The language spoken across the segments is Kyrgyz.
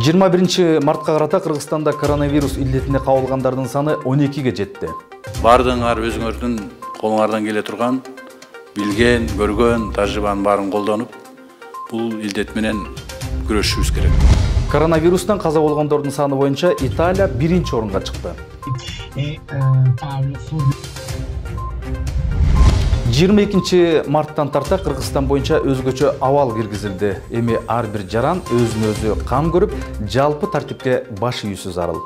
Мартка карата Кыргызстанда коронавирус илдетине кабылгандардын саны 12ге жетти. Бардыңар өзүңөрдүн колуңардан келе турган, билген, көргөн тажрыйбанын баарын колдонуп, бул илдет менен күрөшүбүз керек. Коронавирустан каза болгондордун саны боюнча Италия 1-орунга чыкты. 22 марттан тарта Кыргызстан боюнча өзгөчө абал киргизилди. Эми ар бир жаран өзүнө өзү кам көрүп, жалпы тартипке баш ийүүсү зарыл.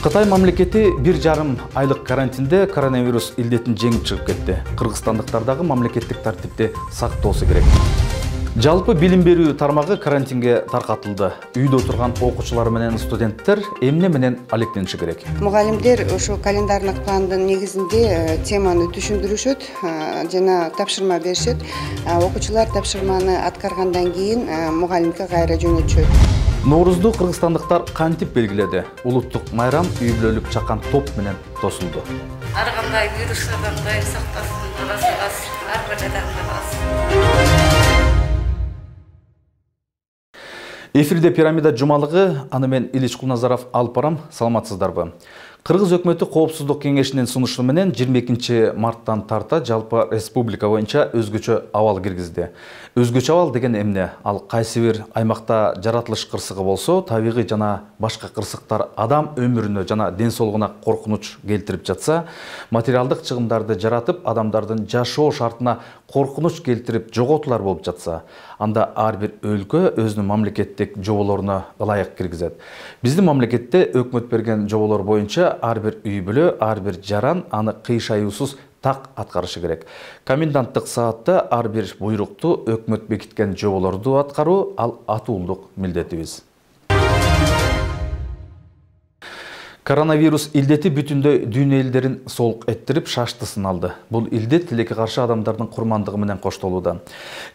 Кытай мамлекети 1,5 айлык карантинде коронавирус илдетин жеңип чыгып кетти. Кыргызстандыктар дагы мамлекеттик тартипти сактоосу керек. Жалпы билим берүү тармагы карантинге таркатылды. Үйдө отурган окуучулар менен студенттер эмне менен алектениши керек? Мугалимдер ошо календардык пландын негизинде теманы түшүндүрүшөт жана тапшырма беришет. Окуучулар тапшырманы аткаргандан кийин мугалимге кайра жөнөтүшөт. Ноорузду кыргызстандыктар кантип белгиледи? Улуттук майрам үй бүлөлүк чакан топ менен тосулду. Ар кандай вирустардан дайым сактасын, арасыбыз, ар бир адамыбыз. Эфирде пирамида жумалыгы, аны мен Илич Кулназаров алып барам. Саламатсыздарбы? Кыргыз өкмөтү Коопсуздук кеңешинин сунушу менен 22 марттан тарта жалпы республика боюнча өзгөчө абал киргизди. Өзгөчө абал деген эмне? Ал кайсы бир аймакта жаратылыш кырсыгы болсо, табигый жана башка кырсыктар адам өмүрүнө жана ден соолугуна коркунуч келтирип жатса, материалдык чыгымдарды жаратып, адамдардын жашоо шартына коркунуч келтирип жоготуулар болуп жатса, анда ар бир өлкө өзүнүн мамлекеттик жоболоруна ылайык киргизет. Биздин мамлекетте өкмөт берген жоболор боюнча ар бир үй бүлө, ар бир жаран аны кыйшаюусуз так аткарышы керек. Коменданттык саатта ар бир буйрукту өкмөт бекиткен жоболорду аткаруу ал атуулдук милдетибиз. Коронавирус илдети бүтүндөй дүйнө элдерин соолук эттирип шаштысын алды. Бул илдет тилекке каршы адамдардын курмандыгы менен коштолууда.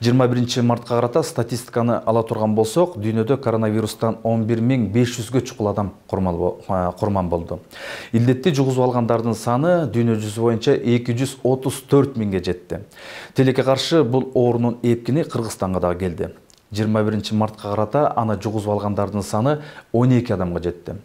21 мартка карата статистиканы ала турган болсок, дүйнөдө коронавирустан 11.500ге чукул адам курман болду. Илдетти жугузуп алгандардын саны дүйнө жүзү боюнча 234.000ге жетти. Тилекке каршы бул оорунун эпкини Кыргызстанга да келди. 21 мартка карата аны жугузуп алгандардын саны 12 адамга жетти.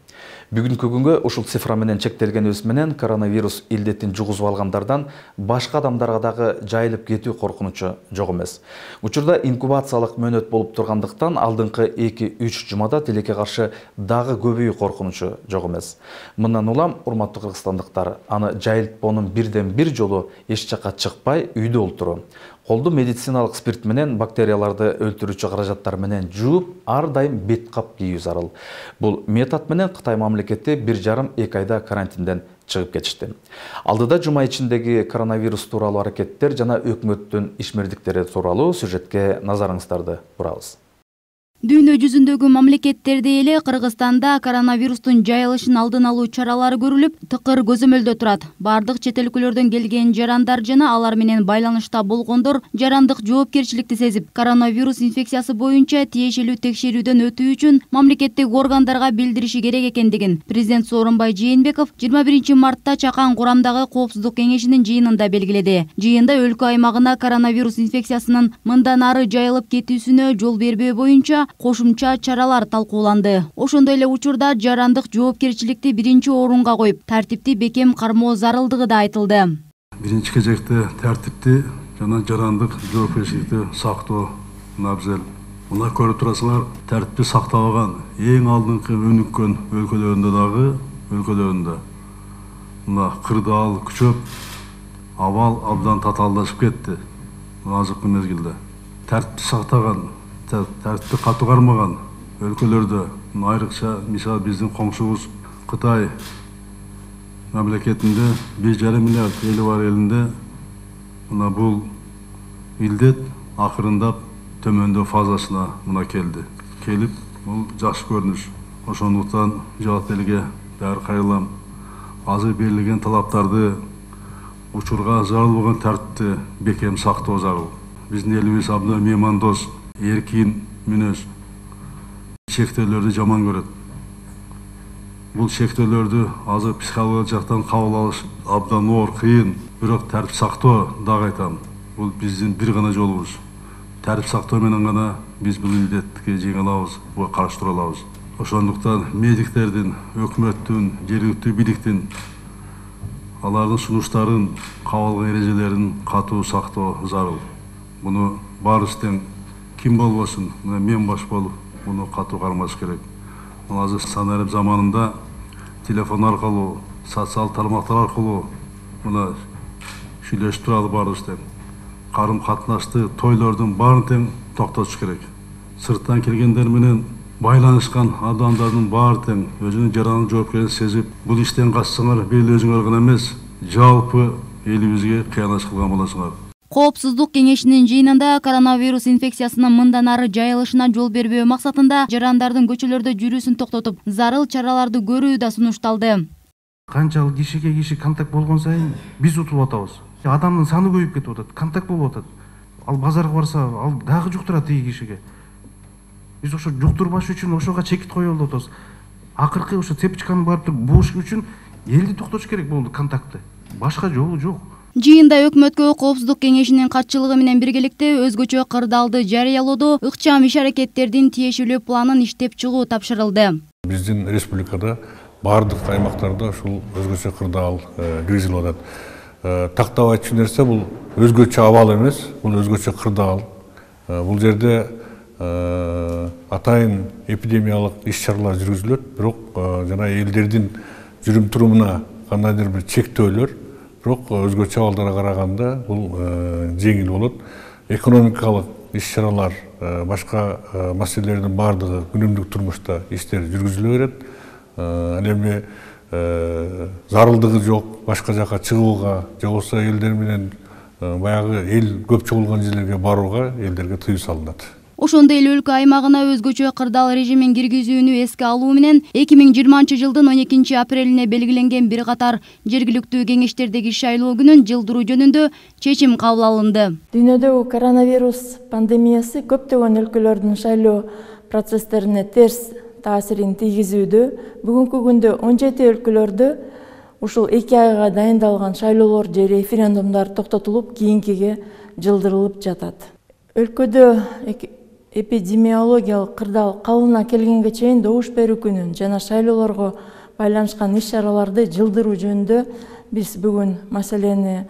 Бүгүнкү күнгө ушул цифра менен чектелгенибиз менен коронавирус илдетин жугузуп алгандардан башка адамдарга дагы жайылып кетүү коркунучу жок эмес. Учурда инкубациялык мөөнөт болуп тургандыктан алдыңкы 2-3 жумада тилекке каршы дагы көбөйүү коркунучу жок эмес. Мындан улам, урматтуу кыргызстандыктар, аны жайылтпоонун бирден бир жолу эч жакка чыкпай үйдө олтуруу. Колду медициналык спирт менен бактерияларды өлтүрүүчү каражаттар менен жууп, ар дайым бет кап кийүү зарыл. Бул метод менен Кытай мамлекети 1,5-2 айда карантинден чыгып кетишти. Алдыда жума ичиндеги коронавирус тууралуу аракеттер жана өкмөттүн ишмердиктери тууралуу сюжетке назарыңыздарды бурабыз. Дүйнө жүзүндөгү мамлекеттерде эле Кыргызстанда коронавирустун жайылышын алдын алуу чаралары көрүлүп, тыкыр көзөмөлдө турат. Бардык чет өлкөлөрдөн келген жарандар жана алар менен байланышта болгондор жарандык жоопкерчиликти сезип, коронавирус инфекциясы боюнча тиешелүү текшерүүдөн өтүү үчүн мамлекеттик органдарга билдириши керек экендигин президент Сооронбай Жээнбеков 21 мартта чакан курамдагы Коопсуздук кеңешинин жыйынында белгиледи. Жыйында өлкө аймагына коронавирус инфекциясынын мындан ары жайылып кетүүсүнө жол бербөө боюнча кошумча чаралар талкууланды. Ошондой эле учурда жарандык жоопкерчиликти биринчи орунга коюп, тартипти бекем кармоо зарылдыгы да айтылды. Биринчи кезекте тартипти жана жарандык жоопкерчиликти сактоо абзел. Мына көрүп турасыңар, тартипти сактабаган эң алдыңкы өнүккөн өлкөлөрүндө мына кырдаал күчөп, абал абдан татаалдашып кетти. Азыркы мезгилде тартипти сактаган, тартипти катуу кармаган өлкөлөрдө, айрыкча мисалы биздин коңшубуз Кытай мамлекетинде 1,5 миллиард эли бар элинде мына бул илдет акырындап төмөндөө фазасына мына келди. Келип, бул жакшы көрүнүш. Ошондуктан жогат элге даяр кайрылам. Азыр берилген талаптарды учурга зарылбаган тартипти бекем сактоо зарыл. Биздин элибиз абдан меймандос, эркин мүнөз, чектөөлөрдү жаман көрөт. Бул шектөөлөрдү азыр психологиялык жактан кабыл алыш абдан оор, кыйын. Бирок тартип сактоо дагы айтам. Бул биздин бир гана жолубуз. Тартип сактоо менен гана биз бул илдетти жеңе алабыз, каршы тура алабыз. Ошондуктан медиктердин, өкмөттүн, жергиликтүү бийликтин алардын сунуштарын, кабыл алган эрежелерин катуу сактоо зарыл. Буну баарыбыз тең ким болбосун, мен баш болуп, буну катуу кармаш керек. Азыр санарип заманында телефон аркылуу, социалдык тармактар аркылуу мына сүйлөшүп туралы баарыбыз тең. Карым катнашты, тойлордун баарын тең токтотуш керек. Сырттан келгендер менен байланышкан адамдардын баары тең өзүнүн жаранын жоопкерчилигин сезип, бул иштен качсаңар бир өзүңөр гана эмес, жалпы элибизге кыянат кылган болосуңар. Коопсуздук кеңешинин жыйынында коронавирус инфекциясынын мындан ары жайылышына жол бербөө максатында жарандардын көчөлөрдө жүрүүсүн токтотуп, зарыл чараларды көрүү да сунушталды. Канчалык киши контакт болгон сайын биз утулуп атабыз. Адамдын саны көбөйүп кетип атат, контакт болуп атат. Ал базарга барса, ал дагы жуктурат тиги кишиге. Биз ошо жуктурбаш үчүн ошого чекит коюп атабыз. Акыркы ошо цепочканы барып туруп бууш үчүн элди токтотуш керек болду контактты. Башка жолу жок. Жыйында өкмөткө Коопсуздук кеңешинин катчылыгы менен биргеликте өзгөчө кырдаалды жарыялоодо ыкчам иш-аракеттердин тиешелүү планын иштеп чыгуу тапшырылды. Биздин республикада бардык аймактарда ушул өзгөчө кырдаал киргизилип атат. Тактап айтчу нерсе бул өзгөчө абал эмес, бул өзгөчө кырдаал. Бул жерде атайын эпидемиялык иш-чаралар жүргүзүлөт, бирок жана элдердин жүрүм турумуна кандайдыр бир чектөөлөр, бирок өзгөчө абалдарга караганда бул жеңил болот. Экономикалык иш-чаралар, башка маселелердин бардыгы күнүмдүк турмушта иштер жүргүзүлө берет. Ал эми зарылдыгы жок, башка жака чыгууга, же болбосо элдер менен баягы эл көп чогулган жерлерге барууга элдерге тыюу салынат. Ошондой эле өлкө аймагына өзгөчө кырдаал режимин киргизүүнү эске алуу менен 2020-жылдын 12 апрелине белгиленген бир катар жергиликтүү кеңештердеги шайлоо күнүн жылдыруу жөнүндө чечим кабыл алынды. Дүйнөдөгү коронавирус пандемиясы көптөгөн өлкөлөрдүн шайлоо процесстерине терс таасирин тийгизүүдө. Бүгүнкү күндө 17 өлкөлөрдө ушул 2 айга дайындалган шайлоолор же референдумдар токтотулуп, кийинкиге жылдырылып жатат. Өлкөдө эпидемиологиялык кырдаал калыбына келгенге чейин добуш берүү күнүн жана шайлоолорго байланышкан иш-чараларды жылдыруу жөнүндө биз бүгүн маселени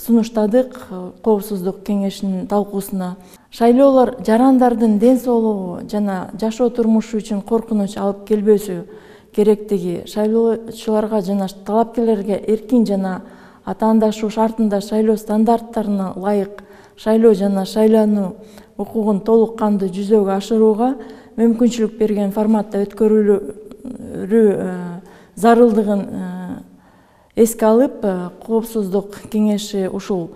сунуштадык Коопсуздук кеңешинин талкуусуна. Шайлоолор жарандардын ден соолугу жана жашоо турмушу үчүн коркунуч алып келбөсү керектиги, шайлоочуларга жана талапкерлерге эркин жана атаандашуу шартында шайлоо стандарттарына ылайык шайлоо жана шайлануу укугун толук кандуу жүзөгө ашырууга мүмкүнчүлүк берген форматта өткөрүлүү зарылдыгын эске алып, Коопсуздук кеңеши ушул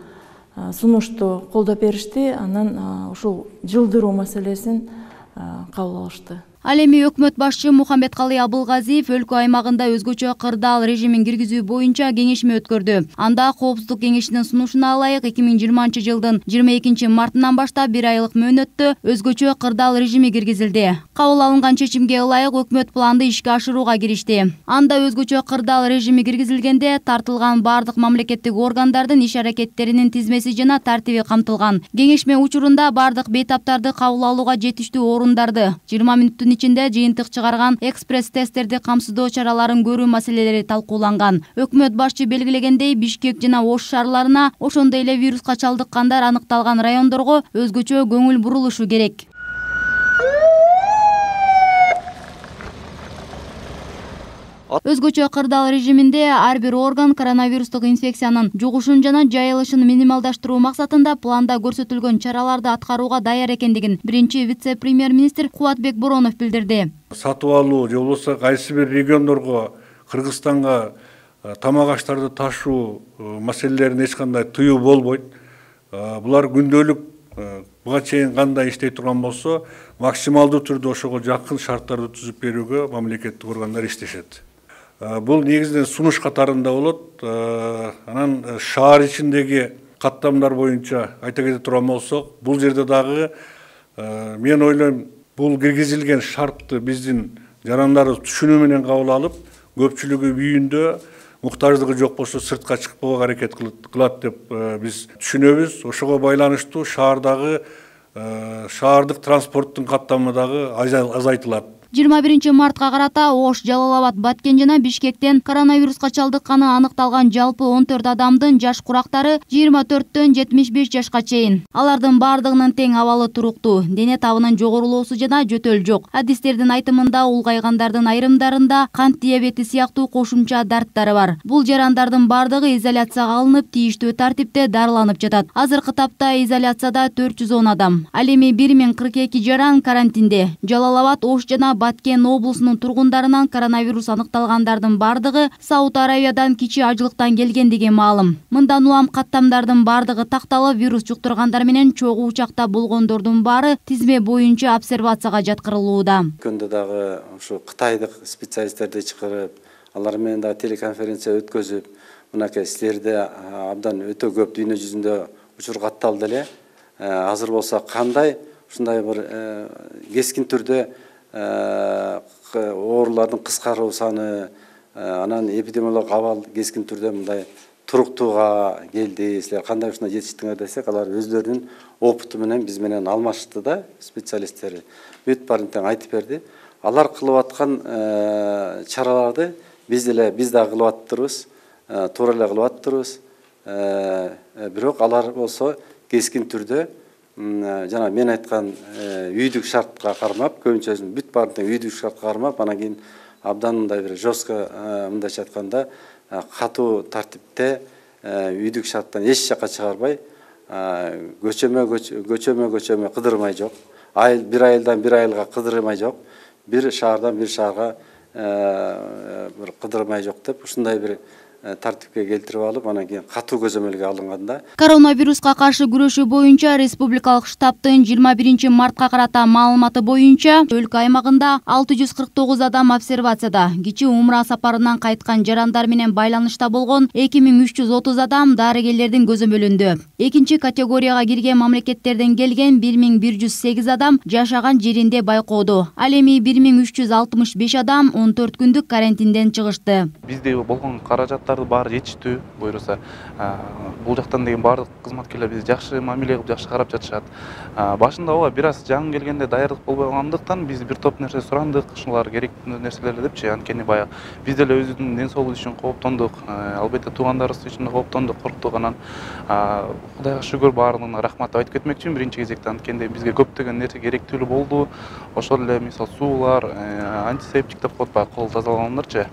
сунушту колдоп беришти, анан ушул жылдыруу маселесин кабыл алышты. Ал эми өкмөт башчы Мухамбеткалый Абылгазиев өлкө аймагында өзгөчө кырдаал режимин киргизүү боюнча кеңешме өткөрдү. Анда Коопсуздук кеңешинин сунушуна ылайык 2020-жылдын 22 мартынан баштап 1 айлык мөөнөттө өзгөчө кырдаал режими киргизилди. Кабыл алынган чечимге ылайык өкмөт планды ишке ашырууга киришти. Анда өзгөчө кырдаал режими киргизилгенде тартылган бардык мамлекеттик органдардын иш-аракеттеринин тизмеси жана тартиби камтылган. Кеңешме учурунда бардык бейтаптарды кабыл алууга жетиштүү орундарды 20 мүнөттүн ичинде жыйынтык чыгарган экспресс-тесттерди камсыздоо чараларын көрүү маселелери талкууланган. Өкмөт башчы белгилегендей, Бишкек жана Ош шаарларына, ошондой эле вируска чалдыккандар аныкталган райондорго өзгөчө көңүл бурулушу керек. Өзгөчө кырдаал режиминде ар бир орган коронавирустук инфекциянын жугушун жана жайылышын минималдаштыруу максатында планда көрсөтүлгөн чараларды аткарууга даяр экендигин биринчи вице-премьер-министр Кубатбек Боронов билдирди. Сатып алуу же болбосо кайсы бир региондорго, Кыргызстанга тамак аштарды ташуу маселелерин эч кандай тыюу болбойт. Булар күндөлүк буга чейин кандай иштей турган болсо, максималдуу түрдө ошого жакын шарттарды түзүп берүүгө мамлекеттик органдар иштешет. Бул негизинен сунуш катарында болот. Анан шаар ичиндеги каттамдар боюнча айта кете турган болсок, бул жерде дагы мен ойлойм, бул киргизилген шартты биздин жарандары түшүнүү менен кабыл алып, көпчүлүгү үйүндө муктаждыгы жок болсо сыртка чыкпоого аракет кылат деп биз түшүнөбүз. Ошого байланыштуу шаардык транспорттун каттамы дагы азайтылат. 21 мартка карата Ош, Жалал-Абад, Баткен жана Бишкектен коронавируска чалдыкканы аныкталган жалпы 14 адамдын жаш курактары 24-төн 75 жашка чейин. Алардын бардыгынын тең абалы туруктуу, дене табынын жогорулоосу жана жөтөл жок. Адистердин айтымында улгайгандардын айрымдарында кант диабети сыяктуу кошумча дарттары бар. Бул жарандардын бардыгы изоляцияга алынып, тийиштүү тартипте дарыланып жатат. Азыркы тапта изоляцияда 410 адам. Ал эми 1042 жаран карантинде. Жалал-Абад, Ош жана Баткен облусунун тургундарынан коронавирус аныкталгандардын бардыгы Сауд Аравиядан кичи ажылыктан келгендиги маалым. Мындан улам каттамдардын бардыгы такталып, вирус жуктургандар менен чогуу учакта болгондордун баары тизме боюнча обсервацияга жаткырылууда. Күндө дагы ушу кытайдык специалисттерди чакырып, алар менен дагы телеконференция өткөзүп, мынакей силерде абдан өтө көп дүйнө жүзүндө учур катталды эле. Азыр болсо кандай ушундай бир кескин түрдө оорулардын кыскаруу саны, анан эпидемиологиялык абал кескин түрдө мындай туруктууга келди. Силер кандай ушундай жетиштиңер десек, алар өздөрүнүн опыту менен биз менен алмашты да, специалисттери. Бүт баарын тең айтып берди. Алар кылып аткан чараларды биз дагы кылып аттырбыз, туура эле кылып аттырбыз. Бирок алар болсо кескин түрдө жана мен айткан үйдүк шартка кармап, көбүнчөсүн бүт баарын тең үйдүк шартка кармап, анан кийин абдан мындай бир жестко, мындайча айтканда, катуу тартипте үйдүк шарттан эч жакка чыгарбай, көчөмө кыдырмай жок, бир айылдан бир айылга кыдырмай жок, бир шаардан бир шаарга бир кыдырмай жок деп ушундай бир тартипке келтирип алып, анан кийин катуу көзөмөлгө алынганда. Коронавируска каршы күрөшүү боюнча республикалык штабтын 21 мартка карата маалыматы боюнча өлкө аймагында 649 адам обсервацияда, кичи умра сапарынан кайткан жарандар менен байланышта болгон 2330 адам дарыгерлердин көзөмөлүндө. Экинчи категорияга кирген мамлекеттерден келген 1108 адам жашаган жеринде байкоодо. Ал эми 1365 адам 14 күндүк карантинден чыгышты. Бизде болгон каражаттар баары жетиштүү, буюрса бул жактан деген баардык кызматкерлер бизди жакшы мамиле кылып, жакшы карап жатышат. Башында ооба бир аз жаңы келгенде даярдык болбогондуктан биз бир топ нерсе сурандык, ушулар керектүү нерселер депчи. Анткени баягы биз деле өзүбүздүн ден соолугубуз үчүн кооптондук, албетте туугандарыбыз үчүн кооптондук, корктук. Анан Кудайга шүгүр баардыгына рахмат айтып кетмекчимин биринчи кезекте. Анткени бизге көптөгөн нерсе керектүүлүү болду. Ошол эле мисалы суулар, антисептик деп коет, баягы кол тазалагандарчы.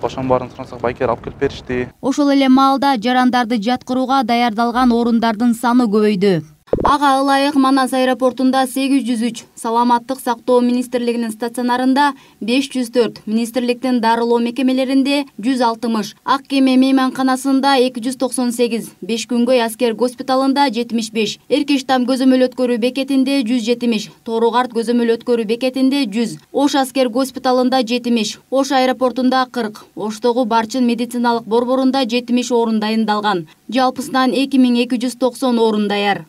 Ошонун баарын сурасак байкер алып келип беришти. Ошол эле маалда жарандарды жаткырууга даярдалган орундардын саны көбөйдү. Ага ылайык Манас аэропортунда 803, Саламаттык сактоо министрлигинин стационарында 504, министрликтин дарылоо мекемелеринде 160, Ак кеме мейманканасында 298, Бешкүнгөй аскер госпиталында 75, Эркештам көзөмөл өткөрүү бекетинде 170, Тооругарт көзөмөл өткөрүү бекетинде 100, Ош аскер госпиталында 70, Ош аэропортунда 40, Оштогу Барчын медициналык борборунда 70 орун дайындалган. Жалпысынан 2290 орун даяр.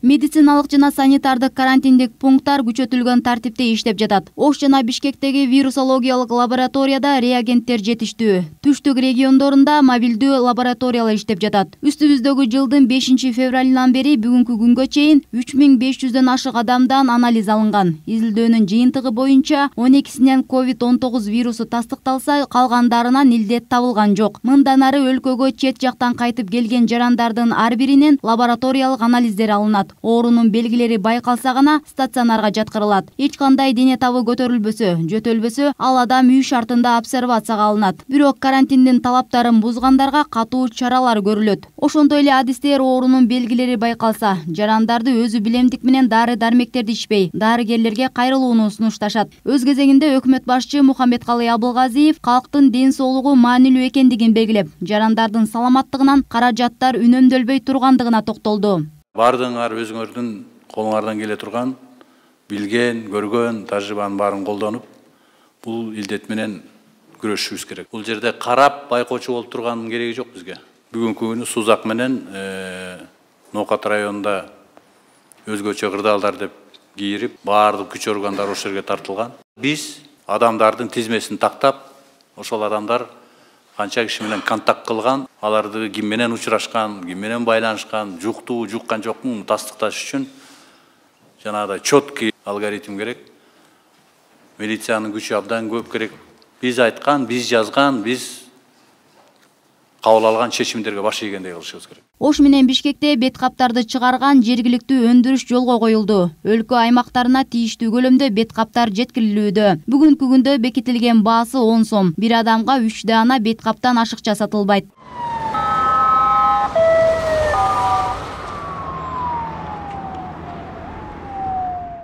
Медициналык жана санитардык карантиндик пункттар күчөтүлгөн тартипте иштеп жатат. Ош жана Бишкектеги вирусологиялык лабораторияда реагенттер жетиштүү. Түштүк региондорунда мобилдүү лабораториялар иштеп жатат. Үстүбүздөгү жылдын 5 февралынан бери бүгүнкү күнгө чейин 3500дөн ашык адамдан анализ алынган. Изилдөөнүн жыйынтыгы боюнча 12синен COVID-19 вирусу тастыкталса, калгандарынан илдет табылган жок. Мындан ары өлкөгө чет жактан кайтып келген жарандардын ар биринен лабораториялык анализдер алынат. Оорунун белгилери байкалса гана стационарга жаткырылат. Эч кандай дене табы көтөрүлбөсө, жөтөлбөсө, ал адам үй шартында обсервацияга алынат. Бирок карантиндин талаптарын бузгандарга катуу чаралар көрүлөт. Ошондой эле адистер оорунун белгилери байкалса, жарандарды өзү билемдик менен дары-дармектерди ичпей, дарыгерлерге кайрылууну сунушташат. Өз кезегинде өкмөт башчы Мухаммедкалый Абылгазиев калктын ден соолугу маанилүү экендигин белгилеп, жарандардын саламаттыгынан каражаттар үнөмдөлбөй тургандыгына токтолду. Бардыңар өзүңөрдүн колуңардан келе турган, билген, көргөн тажрыйбанын баарын колдонуп, бул илдет менен күрөшүбүз керек. Бул жерде карап байкоочу болуп турганын кереги жок бизге. Бүгүнкү күнү Сузак менен Ноокат районунда өзгөчө кырдаалдар деп кийирип, баардык күч органдары ошол жерге тартылган. Биз адамдардын тизмесин тактап, ошол адамдар канча киши менен контакт кылган, аларды ким менен учурашкан, ким менен байланышкан, жуктуу, жуккан жокмун тастыкташ үчүн жанагыдай четкий алгоритм керек. Милициянын күчү абдан көп керек. Биз айткан, биз жазган, биз кабыл алган чечимдерге баш ийгендей кылышыбыз керек. Ош менен Бишкекте бет каптарды чыгарган жергиликтүү өндүрүш жолго коюлду. Өлкө аймактарына тийиштүү көлөмдө бет каптар жеткирилүүдө. Бүгүнкү күндө бекитилген баасы 10 сом. Бир адамга 3 даана бет каптан ашыкча сатылбайт.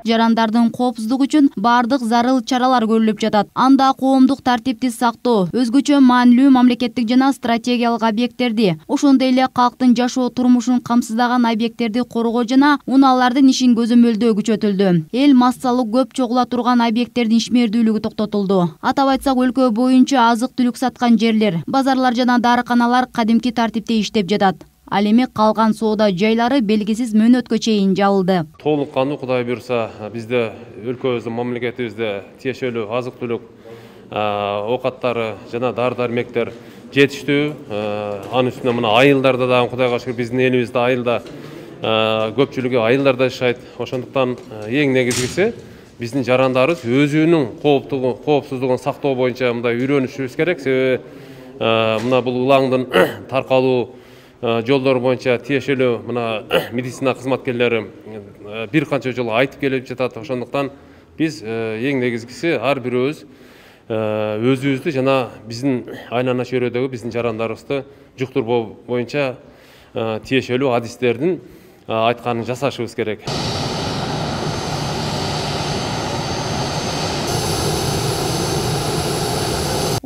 Жарандардын коопсуздугу үчүн бардык зарыл чаралар көрүлүп жатат. Анда коомдук тартипти сактоо, өзгөчө маанилүү мамлекеттик жана стратегиялык объекттерди, ошондой эле калктын жашоо турмушун камсыздаган объекттерди коргоо жана унаалардын ишин көзөмөлдөө күчөтүлдү. Эл массалык көп чогула турган объекттердин ишмердүүлүгү токтотулду. Атап айтсак, өлкө боюнча азык-түлүк саткан жерлер, базарлар жана дарыканалар кадимки тартипте иштеп жатат. Ал эми калган соода жайлары белгисиз мөөнөткө чейин жабылды. Толук кандуу Кудай буйруса, бизде өлкөбүздүн мамлекетибизде тиешелүү азык-түлүк оокаттары жана дары-дармектер жетиштүү. Анын үстүнө мына айылдарда дагы Кудайга шүгүр биздин элибизде айылда көпчүлүгү айылдарда жашайт. Ошондуктан эң негизгиси биздин жарандарыбыз өзүнүн коопсуздугун сактоо боюнча мындай үйрөнүшүбүз керек. Себеби мына бул ылаңдын таркалуу жолдор боюнча тиешелүү мына медицина кызматкерлери бир канча жолу айтып келип жатат. Ошондуктан биз эң негизгиси ар бирөөбүз өзүбүздү жана биздин айлана чөйрөдөгү биздин жарандарыбызды жуктурбоо боюнча тиешелүү адистердин айтканын жасашыбыз керек.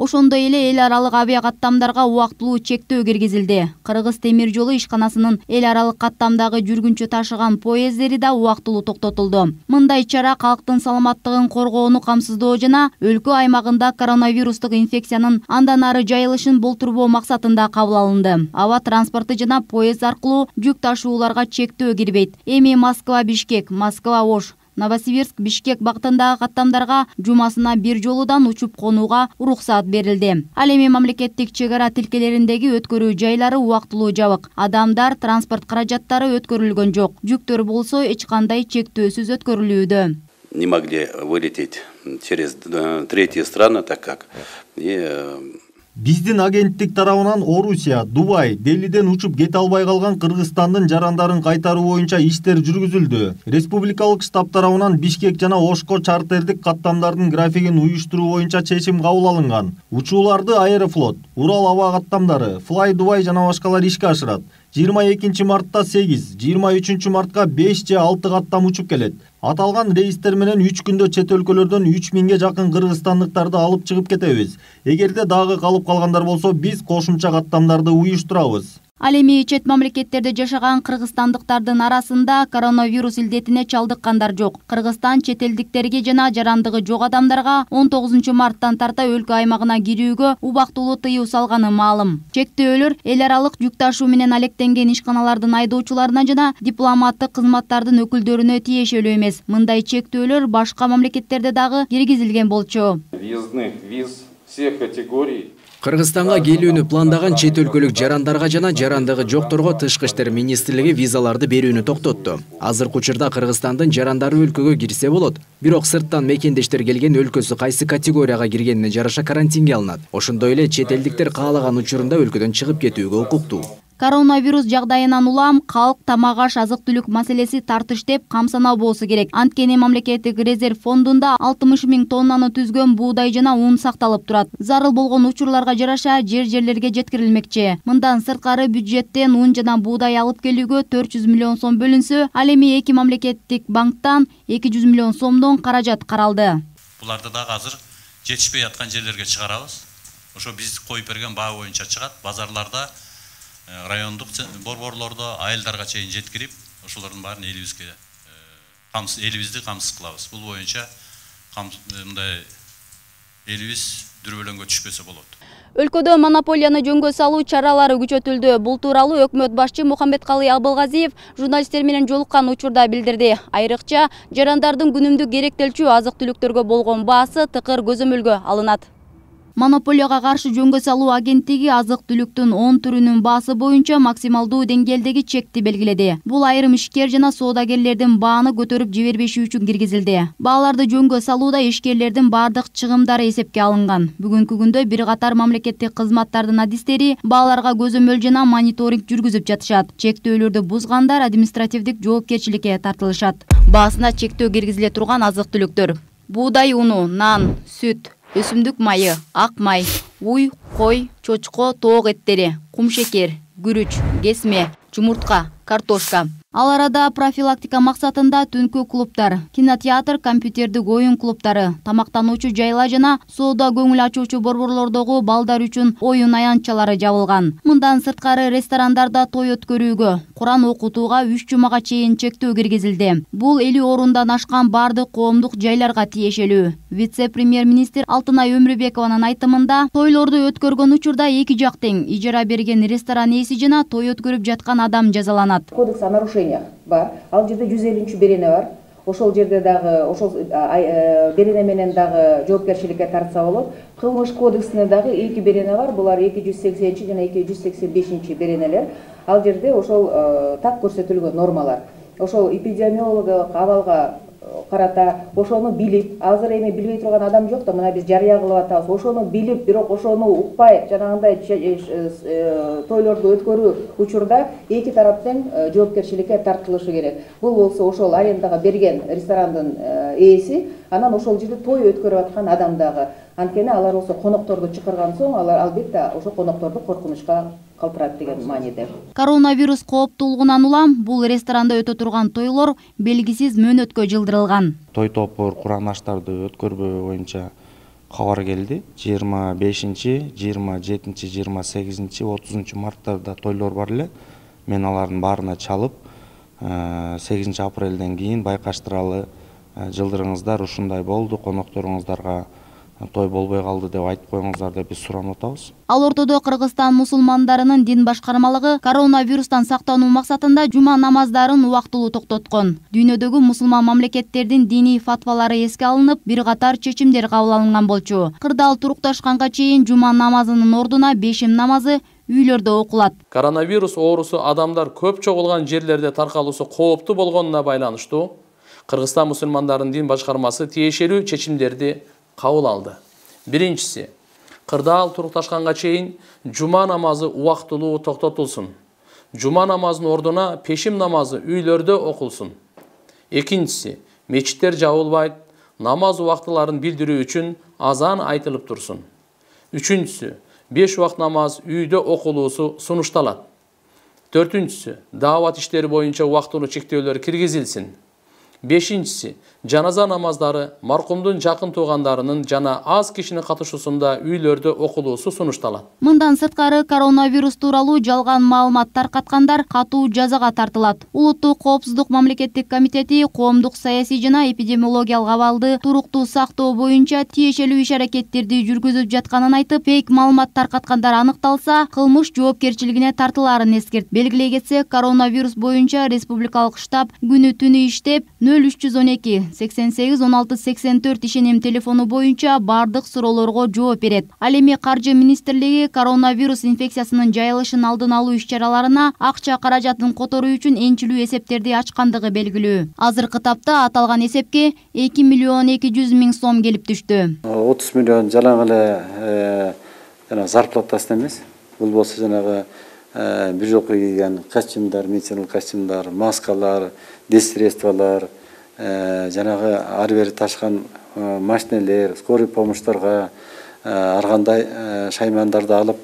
Ошондой эле эл аралык авиа каттамдарга убактылуу чектөө киргизилди. Кыргыз темир жолу ишканасынын эл аралык каттамдагы жүргүнчү ташыган поездери да убактылуу токтотулду. Мындай чара калктын саламаттыгын коргоону камсыздоо жана өлкө аймагында коронавирустук инфекциянын андан ары жайылышын болтурбоо максатында кабыл алынды. Аба транспорту жана поезд аркылуу жүк ташууларга чектөө кирбейт. Эми Москва-Бишкек, Москва-Ош, Новосибирск-Бишкек багытындагы каттамдарга жумасына бир жолудан учуп конууга уруксаат берилди. Ал эми мамлекеттик чек ара тилкелериндеги өткөрүү жайлары убактылуу жабык. Адамдар, транспорт каражаттары өткөрүлгөн жок. Жүктөр болсо эч кандай чектөөсүз өткөрүлүүдө. Не могли вылететь через третьи страны, так как Биздин агенттик тарабынан Орусия, Дубай, Делиден учуп кете албай калган Кыргызстандын жарандарын кайтаруу боюнча иштер жүргүзүлдү. Республикалык штаб тарабынан Бишкек жана Ошко чартердик каттамдардын графигин уюштуруу боюнча чечим кабыл алынган. Учууларды Аэрофлот, Урал аба каттамдары, Fly Dubai жана башкалар ишке ашырат. 22 мартта 8, 23 мартка 5 же 6 каттам учуп келет. Аталган рейстер менен 3 күндө чет өлкөлөрдөн 3000ге жакын кыргызстандыктарды алып чыгып кетебиз. Эгерде дагы калып калгандар болсо, биз кошумча каттамдарды уюштурабыз. Ал эми чет мамлекеттерде жашаган кыргызстандыктардын арасында коронавирус илдетине чалдыккандар жок. Кыргызстан чет элдиктерге жана жарандыгы жок адамдарга 19 марттан тарта өлкө аймагына кирүүгө убактылуу тыюу салганы маалым. Чектөөлөр эл аралык жүк ташуу менен алектенген ишканалардын айдоочуларына жана дипломаттык кызматтардын өкүлдөрүнө тиешелүү эмес. Мындай чектөөлөр башка мамлекеттерде дагы киргизилген болчу. Въездных виз всех категорий Кыргызстанга келүүнү пландаган чет өлкөлүк жарандарга жана жарандыгы жокторго Тышкы иштер министрлиги визаларды берүүнү токтотту. Азыркы учурда Кыргызстандын жарандары өлкөгө кирсе болот. Бирок сырттан мекендештер келген өлкөсү кайсы категорияга киргенине жараша карантинге алынат. Ошондой эле чет элдиктер каалаган учурунда өлкөдөн чыгып кетүүгө укуктуу. Коронавирус жагдайынан улам калк тамак аш азык-түлүк маселеси тартыш деп камсана болсу керек. Анткени мамлекеттик резерв фондунда 60 000 тоннаны түзгөн буудай жана ун сакталып турат. Зарыл болгон учурларга жараша жерлерге жеткирилмекчи. Мындан сырткары бюджеттен ун жана буудай алып келүүгө 400 миллион сом бөлүнсө, ал эми эки мамлекеттик банктан 200 миллион сомдон каражат каралды. Буларды дагы азыр жетишпей аткан жерлерге чыгарабыз. Ошо биз коюп берген баа боюнча чыгат. Базарларда, райондук борборлордо айылдарга чейин жеткирип, ошолордун баарын элибизди камсыз кылабыз. Бул боюнча мындай элибиз дүрбөлөңгө түшпөсө болот. Өлкөдө монополияны жөнгө салуу чаралары күчөтүлдү. Бул тууралуу өкмөт башчы Мухамбеткалый Абылгазиев журналисттер менен жолуккан учурда билдирди. Айрыкча жарандардын күнүмдүк керектелчү азык-түлүктөргө болгон баасы тыкыр көзөмөлгө алынат. Монополияга каршы жөнгө салуу агенттиги азык-түлүктүн 10 түрүнүн баасы боюнча максималдуу деңгээлдеги чекти белгиледи. Бул айрым ишкер жана соодагерлердин бааны көтөрүп жибербеши үчүн киргизилди. Бааларды жөнгө салууда ишкерлердин бардык чыгымдары эсепке алынган. Бүгүнкү күндө бир катар мамлекеттик кызматтардын адистери бааларга көзөмөл жана мониторинг жүргүзүп жатышат. Чектөөлөрдү бузгандар административдик жоопкерчиликке тартылышат. Баасына чектөө киргизиле турган азык-түлүктөр: буудай уну, нан, сүт, өсүмдүк майы, ак май, уй, кой, чочко, тоок эттери, кумшекер, күрүч, кесме, жумуртка, картошка. Ал арада профилактика максатында түнкү клубтар, кинотеатр, компьютердик оюн клубтары, тамактануучу жайлар жана соода көңүл ачуучу борборлордогу балдар үчүн оюн аянтчалары жабылган. Мындан сырткары ресторандарда той өткөрүүгө, Куран окутууга 3 жумага чейин чектөө киргизилди. Бул 50 орундан ашкан бардык коомдук жайларга тиешелүү. Вице-премьер-министр Алтынай Өмүрбекованын айтымында, тойлорду өткөргөн учурда эки жак тең ижара берген ресторан ээси жана той өткөрүп жаткан адам жазаланат. Кодекс о нарушениях бар. Ал жерде 150 берене бар. Ошол жерде дагы ошол берене менен дагы жоопкерчиликке тартса болот. Кылмыш кодексинде дагы 2 берене бар. Булар 280 жана 285 беренелер. Ал жерде ошол так көрсөтүлгөн нормалар. Ошол эпидемиологиялык абалга карата ошону билип, азыр эми билбей турган адам жок да, мына биз жарыя кылып атабыз. Ошону билип, бирок ошону укпай, жанагындай тойлорду өткөрүү учурда эки тараптын жоопкерчиликке тартылышы керек. Бул болсо ошол арендага берген ресторандын ээси, анан ошол жерде той өткөрүп аткан адам дагы. Анткени алар болсо конокторду чакырган соң, алар албетте ошо конокторду коркунучка калтырат деген мааниде. Коронавирус кооптуулугунан улам бул ресторанда өтө турган тойлор белгисиз мөөнөткө жылдырылган. Той топур, куран-аштарды өткөрбөө боюнча кабар келди. 25, 27, 28, 30 марттарда тойлор бар эле. Мен алардын баарына чалып, 8 апрелден кийин байкаштыралы, жылдырыңыздар ушундай болду, конокторуңуздарга той болбой калды деп айтып коюңуздар деп биз суранып атабыз. Ал ортодо Кыргызстан мусулмандарынын дин башкармалыгы коронавирустан сактануу максатында жума намаздарын убактылуу токтоткон. Дүйнөдөгү мусулман мамлекеттердин диний фатвалары эске алынып, бир катар чечимдер кабыл алынган болчу. Кырдаал турукташканга чейин жума намазынын ордуна бешим намазы үйлөрдө окулат. Коронавирус оорусу адамдар көп чогулган жерлерде таркалуусу кооптуу болгонуна байланыштуу Кыргызстан мусулмандарынын дин башкармасы тиешелүү чечимдерди кабыл алды. Биринчиси, кырдаал турукташканга чейин жума намазы убактылуу токтотулсун. Жума намазынын ордуна пешим намазы үйлөрдө окулсун. Экинчиси, мечиттер жабылбайт, намаз убактыларын билдирүү үчүн азан айтылып турсун. Үчүнчүсү, 5 убакт намаз үйдө окулуусу сунушталат. Төртүнчүсү, даават иштери боюнча убактылуу чектөөлөр киргизилсин. Бешинчиси, жаназа намаздары маркумдун жакын туугандарынын жана аз кишинин катышуусунда үйлөрдө окулуусу сунушталат. Мындан сырткары коронавирус тууралуу жалган маалымат таркаткандар катуу жазага тартылат. Улуттук коопсуздук мамлекеттик комитети коомдук саясий жана эпидемиологиялык абалды туруктуу сактоо боюнча тиешелүү иш-аракеттерди жүргүзүп жатканын айтып, фейк маалымат таркаткандар аныкталса, кылмыш жоопкерчилигине тартылаарын эскертти. Белгилей кетсек, коронавирус боюнча республикалык штаб күнү түнү иштеп 0312 88 16 84 ишеним телефону боюнча бардык суроолорго жооп берет. Ал эми Каржы министрлиги коронавирус инфекциясынын жайылышын алдын алуу иш-чараларына акча каражатын которуу үчүн энчилүү эсептерди ачкандыгы белгилүү. Азыркы тапта аталган эсепке 2 миллион 200 миң сом келип түштү. 30 миллион жалаң эле жана зарплатасын эмес. Бул болсо жанагы бир жолку кийген костюмдар, медициналык костюмдар, маскалар, средстволар, жанагы ар бери ташкан машинелер, скорый помощьторго ар кандай шаймандарды алып,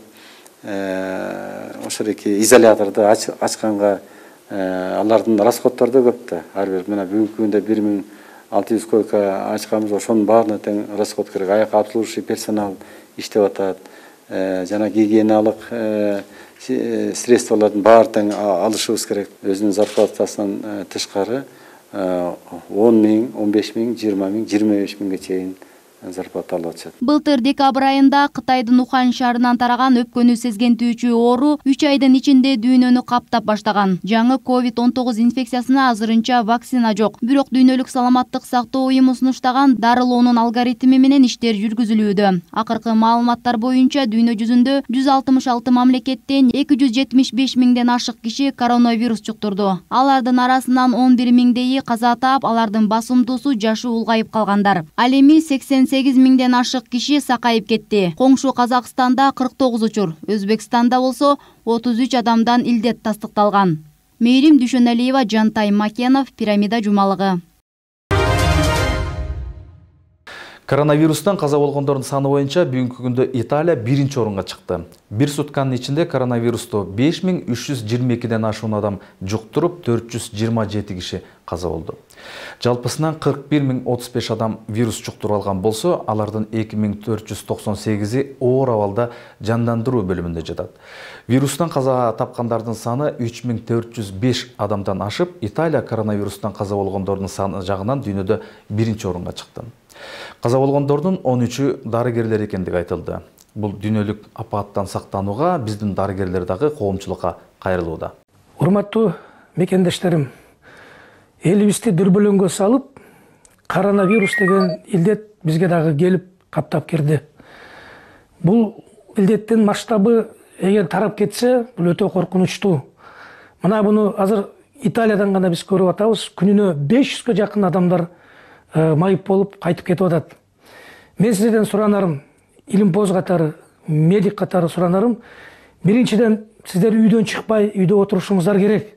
ошол эки изоляторду ачканга алардын расходдору да көп да. Ар бир мына бүгүнкү күндө 1600 койка ачканбыз, ошонун баарына тең расход керек. Аяк обслуживающий персонал иштеп атат. Жана гигиеналык средстволордун баарын тең алышыбыз керек. Өзүнүн зарплатасынан тышкары 10 миң, 15 миң, 20 миң, 25 миңге чейин зарплата алып атышат. Былтыр декабрь айында Кытайдын Ухань шаарынан тараган өпкөнү сезгентүүчү оору 3 айдын ичинде дүйнөнү каптап баштаган. Жаңы COVID-19 инфекциясына азырынча вакцина жок. Бирок дүйнөлүк саламаттык сактоо уюму сунуштаган дарылоонун алгоритми менен иштер жүргүзүлүүдө. Акыркы маалыматтар боюнча дүйнө жүзүндө 166 мамлекеттен 275 миңден ашык киши коронавирус жуктурду. Алардын арасынан 11 миңдейи каза таап, алардын басымдуусу жашы улгайып калгандар. Ал эми 88 миңден ашык киши сакайып кетти. Коңшу Казакстанда 49 учур, Өзбекстанда болсо 33 адамдан илдет тастыкталган. Мээрим Дүйшөнәлиева, Жантай Макенов, Пирамида жумалыгы. Коронавирустан каза болгондордун саны боюнча бүгүнкү күндө Италия 1-орунга чыкты. Бир сутканын ичинде коронавирусту 5322ден ашуун адам жуктуруп, 427 киши каза болду. Жалпысынан 41035 адам вирус жуктуруп алган болсо, алардын 2498и оор абалда жандандыруу бөлүмүндө жатат. Вирустан каза тапкандардын саны 3405 адамдан ашып, Италия коронавирустан каза болгондордун саны жагынан дүйнөдө 1-орунга чыкты. Каза болгондордун 13-ü дарыгерлер экендиги айтылды. Бул дүйнөлүк апаттан сактанууга биздин дарыгерлер дагы коомчулукка кайрылууда. Урматтуу мекендештерим, элибизди дүрбөлөңгө салып, коронавирус деген илдет бизге дагы келип каптап кирди. Бул илдеттин масштабы эгер тарап кетсе, бул өтө коркунучтуу. Мына буну азыр Италиядан гана биз көрүп атабыз. Күнүнө 500га жакын адамдар майып болуп кайтып кетип атат. Мен сиздерден суранарым, илимпоз катары, медик катары суранарым, биринчиден сиздер үйдөн чыкпай, үйдө отурушуңуздар керек.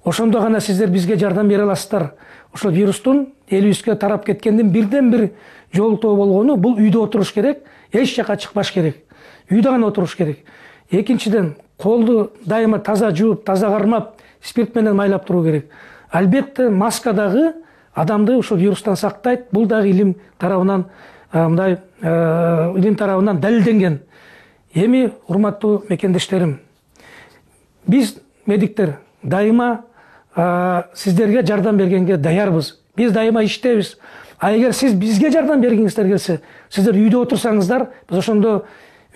Ошондо гана сиздер бизге жардам бере аласыздар. Ошол вирустун элибизге тарап кеткендин бирден бир жолтоо болгону бул үйдө отуруш керек, эч жака чыкпаш керек. Үйдө гана отуруш керек. Экинчиден, колду дайыма таза жууп, таза кармап, спирт менен майлап туруу керек. Албетте маска дагы адамды ошол вирустан сактайт. Бул дагы илим тарабынан далилденген. Эми урматтуу мекендештерим, биз медиктер дайыма сиздерге жардам бергенге даярбыз. Биз дайыма иштебиз. А эгер сиз бизге жардам бергиңиздер келсе, сиздер үйдө отурсаңыздар, биз ошондо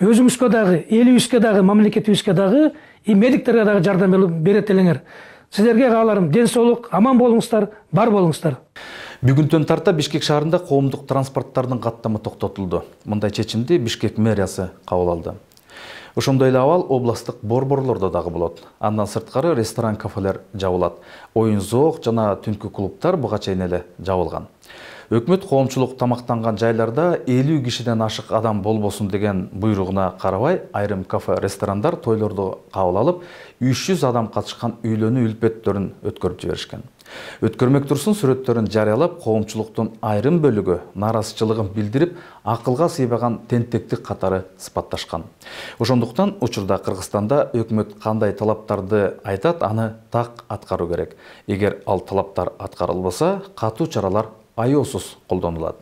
өзүңүзгө дагы, элибизге дагы, мамлекетибизге дагы, медиктерге дагы жардам берет элеңер. Сиздерге кааларым, ден соолук, аман болуңуздар, бар болуңуздар. Бүгүнтөн тарта Бишкек шаарында коомдук транспорттардын каттамы токтотулду. Мындай чечимди Бишкек мэриясы кабыл алды. Ошондой эле абал областык борборлордо дагы болот. Андан сырткары ресторан, кафелер жабылат. Оюн зоок жана түнкү клубтар буга чейин эле жабылган. Өкмөт коомчулук тамактанган жайларда 50 кишиден ашык адам болбосун деген буйругуна карабай, айрым кафе, ресторандар тойлорду кабыл алып, 300 адам катышкан үйлөнүү үлпөттөрүн өткөрүп жиберишкен. Өткөрмөк турсун сүрөттөрүн жарыялап, коомчулуктун айрым бөлүгү нааразычылыгын билдирип, акылга сыйбаган тентектик катары сыпатташкан. Ошондуктан учурда Кыргызстанда өкмөт кандай талаптарды айтат, аны так аткаруу керек. Эгер ал талаптар аткарылбаса, катуу чаралар аеосуз колдонулат.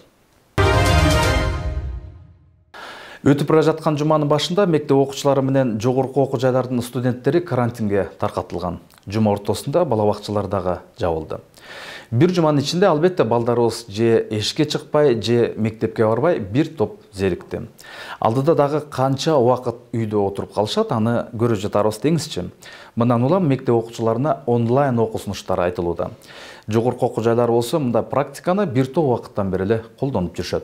Өтүп бара жаткан жуманын башында мектеп окуучулары менен жогорку окуу жайлардын студенттери карантинге таркатылган. Жума ортосунда бала бакчалар дагы жабылды. Бир жуманын ичинде албетте балдарыбыз же эшикке чыкпай, же мектепке барбай бир топ зерикти. Алдыда дагы канча убакыт үйдө отуруп калышат, аны көрө жатарбыз деңизчи. Мындан улам мектеп окуучуларына онлайн окуу сунуштары айтылууда. Жогорку окуу жайлар болсо мындай практиканы бир топ убакыттан бери эле колдонуп жүрүшөт.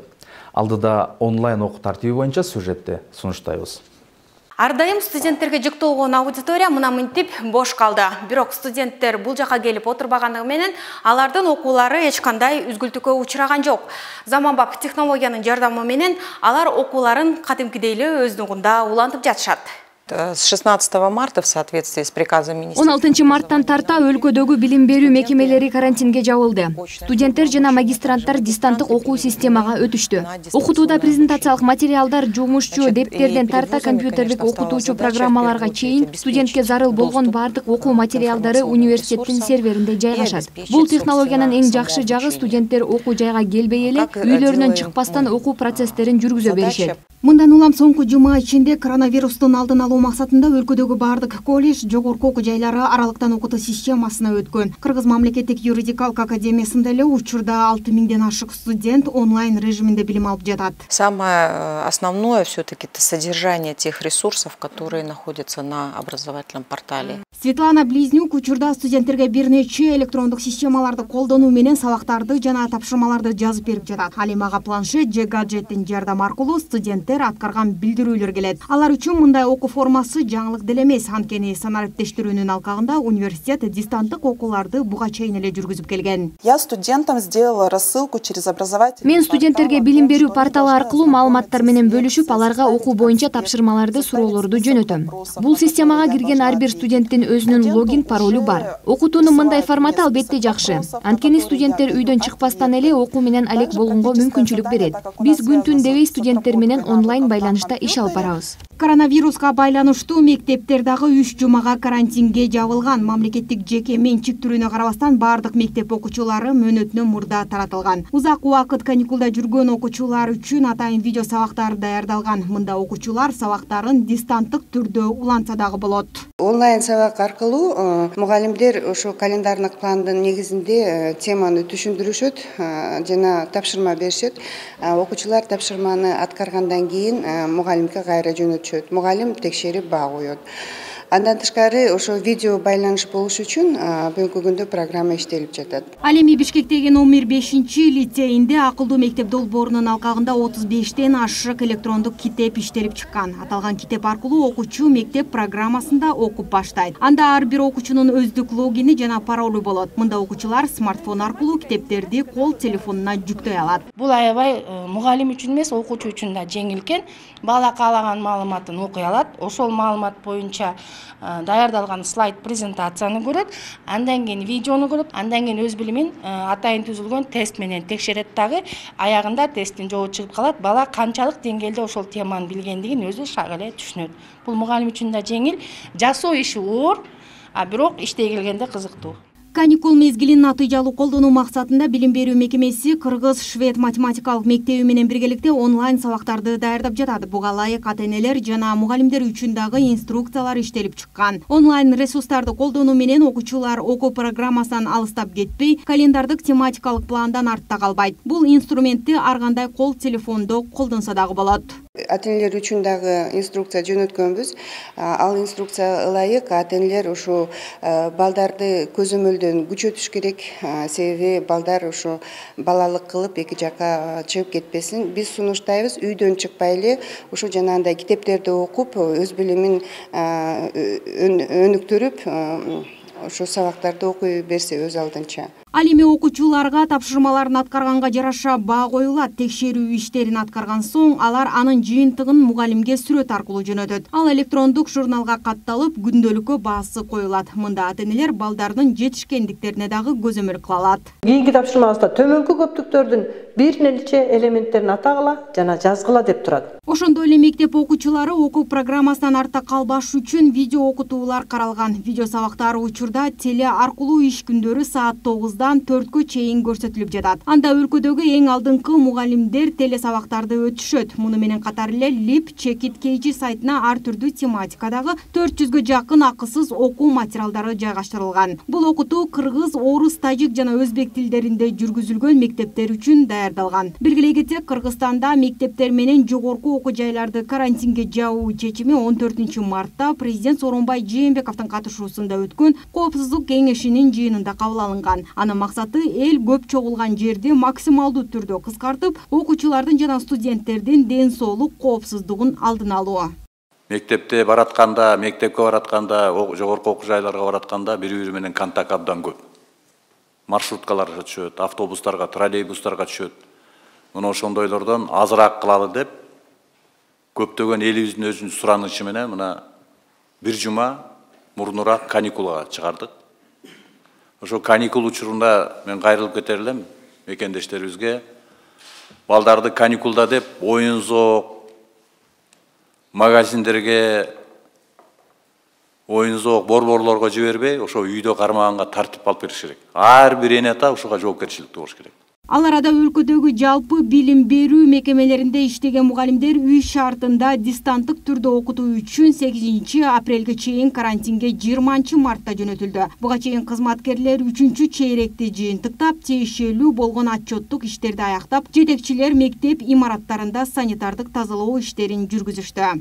Алдыда онлайн окуу тартиби боюнча сюжетти сунуштайбыз. Ар дайым студенттерге жүк болгон аудитория мына мынтип бош калды. Бирок студенттер бул жака келип отурбагандыгы менен алардын окуулары эч кандай үзгүлтүккө учураган жок. Заманбап технологиянын жардамы менен алар окууларын кадимкидей эле өздүгүндө улантып жатышат. С 16 марта в соответствии с приказом министра. 16 марттан тарта өлкөдөгү билим берүү мекемелери карантинге жабылды. Студенттер жана магистранттар дистанттык окуу системага өтүштү. Окутууда презентациялык материалдар, жумушчу, дептерден тарта компьютердик окутуучу программаларга чейин студентке зарыл болгон бардык окуу материалдары университеттин серверинде жайгашат. Бул технологиянын эң жакшы жагы студенттер окуу жайга келбей эле үйлөрүнөн чыкпастан окуу процесстерин жүргүзө беришет. Мындан улам соңку жума ичинде коронавирустун алдын алуу алуу максатында өлкөдөгү бардык колледж, жогорку окуу жайлары аралыктан окутуу системасына өткөн. Кыргыз мамлекеттик юридикалык академиясында эле учурда 6000ден ашык студент онлайн режиминде билим алып жатат. Самое основное все-таки это содержание тех ресурсов, которые находятся на образовательном портале. Светлана Близнюк учурда студенттерге бир нече электрондук системаларды колдонуу менен сабактарды жана тапшырмаларды жазып берип жатат. Ал эми ага планшет же гаджеттин жардамы аркылуу студенттер аткарган билдирүүлөр келет. Алар үчүн мындай окуу формасы жаңылык деле эмес, анткени санариптештирүүнүн алкагында университет дистанттык окууларды буга чейин эле жүргүзүп келген. Я студентам сделала рассылку через образовательный. Мен студенттерге билим берүү порталы аркылуу маалыматтар менен бөлүшүп, аларга окуу боюнча тапшырмаларды, суроолорду жөнөтөм. Бул системага кирген ар бир студенттин өзүнүн логин паролу бар. Окутуунун мындай форматы албетте жакшы. Анткени студенттер үйдөн чыкпастан эле окуу менен алек болгонго мүмкүнчүлүк берет. Биз күн-түн дебей студенттер менен онлайн байланышта иш алып барабыз. Коронавируска байланыштуу мектептер дагы 3 жумага карантинге жабылган. Мамлекеттик жеке менчик түрүнө карабастан бардык мектеп окуучулары мөөнөтүнөн мурда таратылган. Узак убакыт каникулда жүргөн окуучулар үчүн атайын видео сабактар даярдалган. Мында окуучулар сабактарын дистанттык түрдө улантса дагы болот. Онлайн сабак аркылуу мугалимдер ошо календардык пландын негизинде теманы түшүндүрүшөт жана тапшырма беришет. Окуучулар тапшырманы аткаргандан кийин мугалимге кайра жөнөтүшөт. Мугалим текшерип баа коет. Андан тышкары ошо видео байланыш болуш үчүн бүгүнкү күндө программа иштелип жатат. Ал эми Бишкектеги номер 5-лицейинде акылдуу мектеп долбоорунун алкагында 35ден ашык электрондук китеп иштелип чыккан. Аталган китеп аркылуу окуучу мектеп программасында окуп баштайт. Анда ар бир окуучунун өздүк логини жана паролу болот. Мында окуучулар смартфон аркылуу китептерди кол телефонуна жүктөй алат. Бул аябай мугалим үчүн эмес, окуучу үчүн да жеңилкен. Бала каалаган маалыматын окуй алат. Ошол маалымат боюнча даярдалган слайд презентацияны көрөт, андан кийин видеону көрөт, андан кийин өз билимин атайын түзүлгөн тест менен текшерет дагы. Аягында тесттин жообу чыгып калат. Бала канчалык деңгээлде ошол теманы билгендигин өзү шак эле түшүнөт. Бул мугалим үчүн да жеңил, жасоо иши оор, бирок иштей келгенде кызыктуу. Каникул мезгилин натыйжалуу колдонуу максатында билим берүү мекемеси Кыргыз-Швед математикалык мектеби менен биргеликте онлайн сабактарды даярдап жатат. Буга ылайык ата-энелер жана мугалимдер үчүн дагы инструкциялар иштелип чыккан. Онлайн ресурстарды колдонуу менен окуучулар окуу программасынан алыстап кетпей, календардык тематикалык пландан артта калбайт. Бул инструментти ар кандай кол телефондо колдонсо дагы болот. Ата-энелер үчүн дагы инструкция жөнөткөнбүз. Ал инструкция ылайык ата-энелер ушу балдарды көзөмөлдөн күчөтүш керек. Себеби балдар ушу балалык кылып эки жакка чыгып кетпесин. Биз сунуштайбыз, үйдөн чыкпай эле ушу жанагындай китептерди окуп, өз билимин өнүктүрүп, ошо сабактарды окуй берсе өз алдынча. Ал эми окуучуларга тапшырмаларын аткарганга жараша баа коюлат. Текшерүү иштерин аткарган соң алар анын жыйынтыгын мугалимге сүрөт аркылуу жөнөтөт. Ал электрондук журналга катталып, күндөлүккө баасы коюлат. Мында ата-энелер балдардын жетишкендиктерине дагы көзөмөл кыла алат. Кийинки тапшырмабызда төмөнкү көптүктөрдүн бир нече элементтерин атагыла жана жазгыла деп турат. Ошондой эле мектеп окуучулары окуу программасынан артта калбаш үчүн видео окутуулар каралган. Видео сабактары учурда теле аркылуу иш күндөрү саат 9-дан 4-кө чейин көрсөтүлүп жатат. Анда өлкөдөгү эң алдыңкы мугалимдер теле сабактарды өтүшөт. Муну менен катар эле Lip Check It KG сайтына ар түрдүү тематикадагы 400гө жакын акысыз окуу материалдары жайгаштырылган. Бул окутуу кыргыз, орус, тажик жана өзбек тилдеринде жүргүзүлгөн мектептер үчүн даярдалган. Белгилей кетсек, Кыргызстанда мектептер менен жогорку окуу жайларды карантинге жабуу чечими 14-мартта президент Сооронбай Жээнбековдун катышуусунда өткөн коопсуздук кеңешинин жыйынында кабыл алынган. Анын максаты эл көп чогулган жерди максималдуу түрдө кыскартып, окуучулардын жана студенттердин ден соолук коопсуздугун алдын алуу. Мектепке баратканда, жогорку окуу жайларга баратканда бири-бири менен контакт абдан көп. Маршруткаларга түшөт, автобустарга, троллейбустарга түшөт. Мына ошондойлордон азыраак кылалы деп көптөгөн элибиздин өзүнүн суранычы менен мына бир жума мурнураак каникулга чыгардык. Ошо каникул учурунда мен кайрылып кетер элем мекендештерибизге. Балдарды каникулда деп оюн-зоок, магазиндерге оюн-зоок, борборлорго жибербей, ошо үйдө кармаганга тартип алып бериш керек. Ар бир эне ата ушуга жоопкерчиликтүү болуш керек. Ал арада өлкөдөгү жалпы билим берүү мекемелеринде иштеген мугалимдер үй шартында дистанттык түрдө окутуу үчүн 8 апрелге чейин карантинге 20 мартта жөнөтүлдү. Буга чейин кызматкерлер 3 чейректи жыйынтыктап, тиешелүү болгон отчеттук иштерди аяктап, жетекчилер мектеп имараттарында санитардык тазалоо иштерин жүргүзүштү.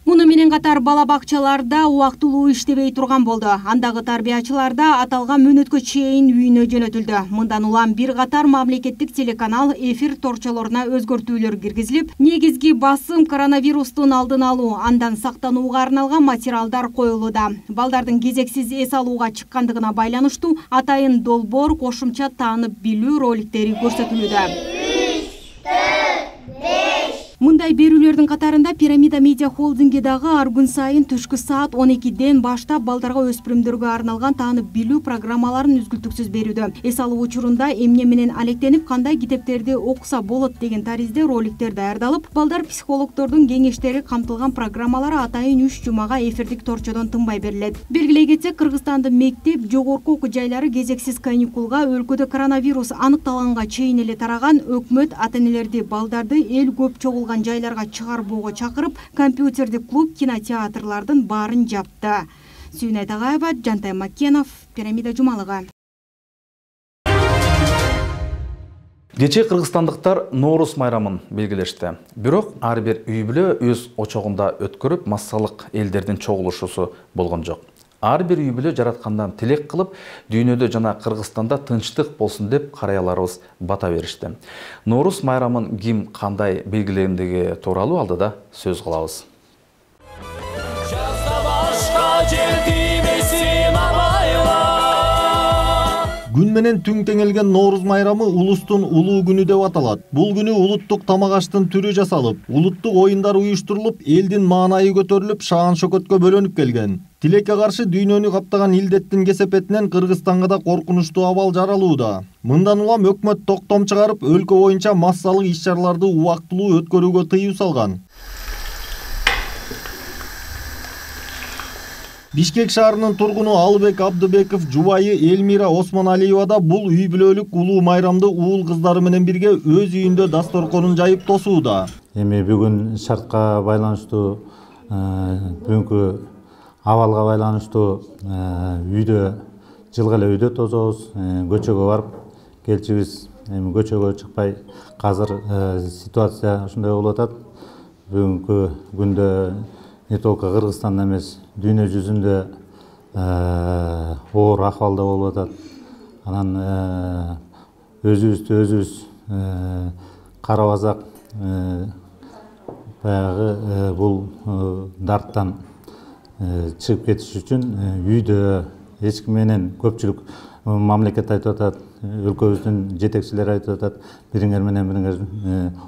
Муну менен катар бала бакчаларда убактылуу иштебей турган болду. Андагы тарбиячыларда аталган мөөнөткө чейин үйүнө жөнөтүлдү. Мындан улам бир катар мамлекеттик телеканал эфир торчолоруна өзгөртүүлөр киргизилип, негизги басым коронавирустун алдын алуу, андан сактанууга арналган материалдар коюлууда. Балдардын кезексиз эс алууга чыккандыгына байланыштуу атайын долбоор, кошумча таанып билүү роликтери көрсөтүлүүдө. Мындай берүүлөрдүн катарында Пирамида Медиа Холдинги дагы ар күн сайын түшкү саат 12ден баштап балдарга өспүрүмдөргө арналган таанып билүү программаларын үзгүлтүксүз берүүдө. Эс алуу учурунда эмне менен алектенип, кандай китептерди окуса болот деген таризде роликтер даярдалып, балдар психологдордун кеңештери камтылган программалары атайын 3 жумага эфирдик торчодон тынбай берилет. Белгилей кетсек, Кыргызстандын мектеп, жогорку окуу жайлары кезексиз каникулга, өлкөдө коронавирус аныкталганга чейин эле тараган, өкмөт ата-энелерди балдарды эл көп чогулган жайларга чыгарбоого чакырып, компьютердик клуб, кинотеатрлардын баарын жапты. Сүйүнай Тагаева, Жантай Макенов, Пирамида жумалыгы. Кечээ кыргызстандыктар Ноорус майрамын белгилешти. Бирок ар бир үй бүлө өз очогунда өткөрүп, массалык элдердин чогулушусу болгон жок. Ар бир үй бүлө жараткандан тилек кылып, дүйнөдө жана Кыргызстанда тынчтык болсун деп караяларыбыз бата беришти. Ноорус майрамын ким кандай белгилегендиги тууралуу алдыда сөз кылабыз. Күн менен түң теңелген Ноорус майрамы улустун улуу күнү деп аталат. Бул күнү улуттук тамак аштын түрү жасалып, улуттук оюндар уюштурулуп, элдин маанайы көтөрүлүп, шаан шөкөткө бөлөнүп келген. Тилекке каршы дүйнөнү каптаган илдеттин кесепетинен Кыргызстанга да коркунучтуу абал жаралууда. Мындан улам өкмөт токтом чыгарып, өлкө боюнча массалык иш-чараларды убактылуу өткөрүүгө тыюу салган. Бишкек шаарынын тургуну Албек Абдыбеков жубайы Элмира Осмоналиева да бул үй бүлөлүк улуу майрамды уул кыздары менен бирге өз үйүндө дасторконун жайып тосууда. Эми бүгүн шартка байланыштуу, бүгүнкү абалга байланыштуу үйдө жылга эле үйдө тособуз, көчөгө барып келчүбүз. Эми көчөгө чыкпай, азыр ситуация ушундай болуп атат. Бүгүнкү күндө не только Кыргызстанда эмес, дүйнө жүзүндө оор акыбалда болуп атат. Анан өзүбүздү өзүбүз карабасак, баягы бул дарттан чыгып кетиш үчүн үйдө эч ким менен көпчүлүк мамлекет айтып атат, өлкөбүздүн жетекчилери айтып атат, бириңер менен бириңер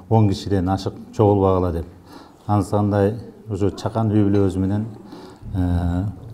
10 кишиден ашык чогулбагыла деп. Ансандай уже чакан үй бүлөбүз менен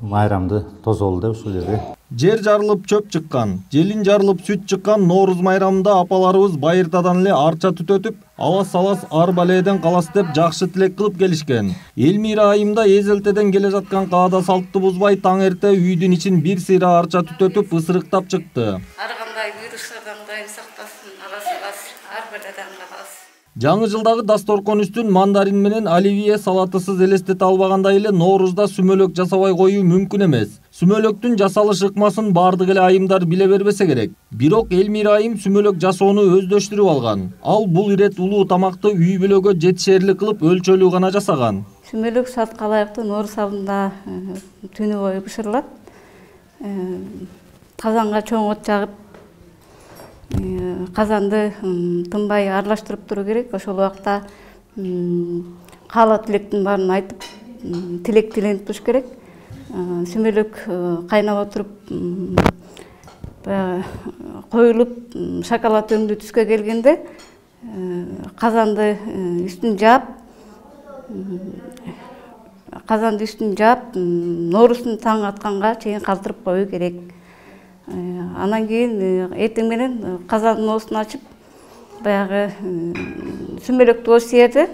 майрамды тосолу деп ушул жерде. Жер жарылып чөп чыккан, желин жарылып сүт чыккан Ноорус майрамында апаларыбыз байыртадан эле арча түтөтүп, алас-алас арбаледен калас деп жакшы тилек кылып келишкен. Элмира айымда эзелтеден келе жаткан каада салтты бузбай таң эрте үйдүн ичин бир сыйра арча түтөтүп ысырыктап чыкты. Ар кандай вирустардан дайым сактасын, арасыбыз арбаледен калас. Жаңы жылдагы дасторкон үстүн мандарин менен оливье салатысыз элестете албагандай эле Ноорузда сүмөлөк жасабай коюу мүмкүн эмес. Сүмөлөктүн жасалыш ыкмасын бардык эле айымдар биле бербесе керек. Бирок Элмира айым сүмөлөк жасоону өздөштүрүп алган. Ал бул ирет улуу тамакты үй бүлөгө жетишерлик кылып өлчөлүү гана жасаган. Сүмөлөк саатка ылайыктуу Ноорус алдында түнү бою бышырылат. Казанга чоң от жагып, казанды тынбай аралаштырып туруу керек. Ошол убакта каала тилектин баарын айтып, тилек тиленип туруш керек. Сүмөлөк кайнап отуруп, коюлуп, шоколад өңдүү түскө келгенде казанды үстүн жаап, Ноорустун таң атканга чейин калтырып коюу керек. Анан кийин эртең менен казандын оозун ачып, баягы сүмөлөктү ос жерде